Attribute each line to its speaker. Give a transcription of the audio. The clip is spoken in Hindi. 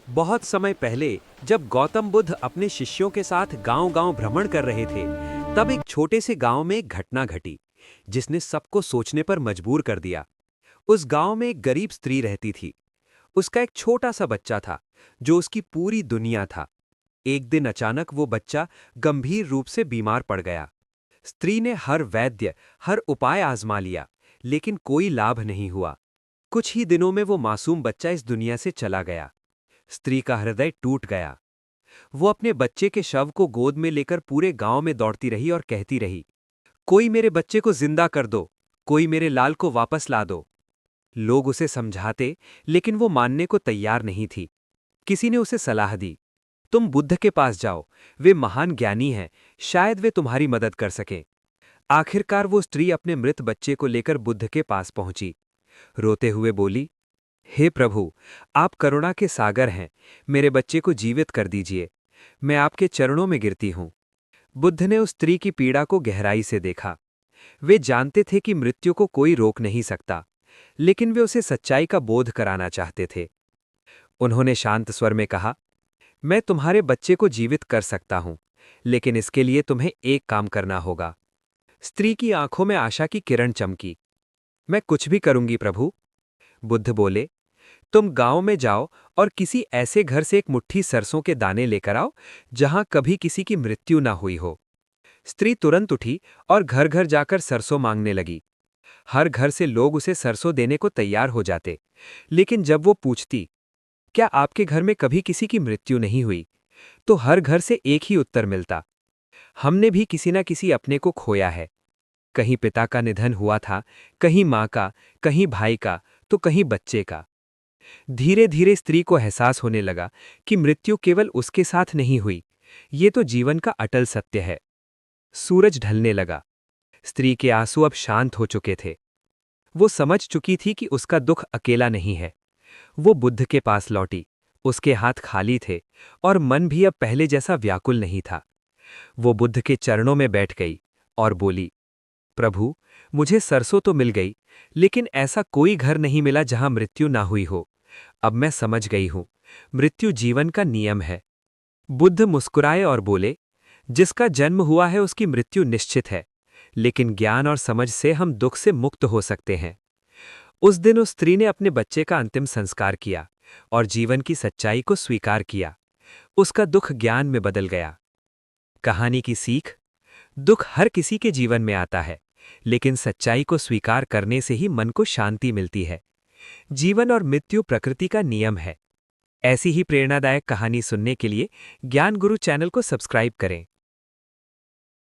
Speaker 1: बहुत समय पहले जब गौतम बुद्ध अपने शिष्यों के साथ गांव-गांव भ्रमण कर रहे थे, तब एक छोटे से गांव में एक घटना घटी, जिसने सबको सोचने पर मजबूर कर दिया। उस गांव में एक गरीब स्त्री रहती थी। उसका एक छोटा सा बच्चा था, जो उसकी पूरी दुनिया था। एक दिन अचानक वो बच्चा गंभीर रूप से बीमार पड़ गया। स्त्री ने हर वैद्य, हर उपाय आजमा लिया, लेकिन कोई लाभ नहीं हुआ। कुछ ही दिनों में वो मासूम बच्चा इस दुनिया से चला गया। स्त्री का हृदय टूट गया। वो अपने बच्चे के शव को गोद में लेकर पूरे गांव में दौड़ती रही और कहती रही, कोई मेरे बच्चे को जिंदा कर दो, कोई मेरे लाल को वापस ला दो। लोग उसे समझाते, लेकिन वो मानने को तैयार नहीं थी। किसी ने उसे सलाह दी, तुम बुद्ध के पास जाओ, वे महान ज्ञानी हैं, शायद वे तुम्हारी मदद कर सकें। आखिरकार वो स्त्री अपने मृत बच्चे को लेकर बुद्ध के पास पहुंची। रोते हुए बोली, हे प्रभु, आप करुणा के सागर हैं, मेरे बच्चे को जीवित कर दीजिए। मैं आपके चरणों में गिरती हूं। बुद्ध ने उस स्त्री की पीड़ा को गहराई से देखा। वे जानते थे कि मृत्यु को कोई रोक नहीं सकता, लेकिन वे उसे सच्चाई का बोध कराना चाहते थे। उन्होंने शांत स्वर में कहा, मैं तुम्हारे बच्चे को जीवित कर सकता हूं, लेकिन इसके लिए तुम्हें एक काम करना होगा। स्त्री की आंखों में आशा की किरण चमकी। मैं कुछ भी करूंगी प्रभु। बुद्ध बोले, तुम गांव में जाओ और किसी ऐसे घर से एक मुट्ठी सरसों के दाने लेकर आओ जहां कभी किसी की मृत्यु ना हुई हो। स्त्री तुरंत उठी और घर घर जाकर सरसों मांगने लगी। हर घर से लोग उसे सरसों देने को तैयार हो जाते, लेकिन जब वो पूछती, क्या आपके घर में कभी किसी की मृत्यु नहीं हुई, तो हर घर से एक ही उत्तर मिलता, हमने भी किसी न किसी अपने को खोया है। कहीं पिता का निधन हुआ था, कहीं माँ का, कहीं भाई का, तो कहीं बच्चे का। धीरे धीरे स्त्री को एहसास होने लगा कि मृत्यु केवल उसके साथ नहीं हुई, ये तो जीवन का अटल सत्य है। सूरज ढलने लगा। स्त्री के आंसू अब शांत हो चुके थे। वो समझ चुकी थी कि उसका दुख अकेला नहीं है। वो बुद्ध के पास लौटी। उसके हाथ खाली थे और मन भी अब पहले जैसा व्याकुल नहीं था। वो बुद्ध के चरणों में बैठ गई और बोली, प्रभु, मुझे सरसों तो मिल गई, लेकिन ऐसा कोई घर नहीं मिला जहां मृत्यु ना हुई हो। अब मैं समझ गई हूं, मृत्यु जीवन का नियम है। बुद्ध मुस्कुराए और बोले, जिसका जन्म हुआ है उसकी मृत्यु निश्चित है, लेकिन ज्ञान और समझ से हम दुख से मुक्त हो सकते हैं। उस दिन उस स्त्री ने अपने बच्चे का अंतिम संस्कार किया और जीवन की सच्चाई को स्वीकार किया। उसका दुख ज्ञान में बदल गया। कहानी की सीख, दुख हर किसी के जीवन में आता है, लेकिन सच्चाई को स्वीकार करने से ही मन को शांति मिलती है। जीवन और मृत्यु प्रकृति का नियम है। ऐसी ही प्रेरणादायक कहानी सुनने के लिए ज्ञान गुरु चैनल को सब्सक्राइब करें।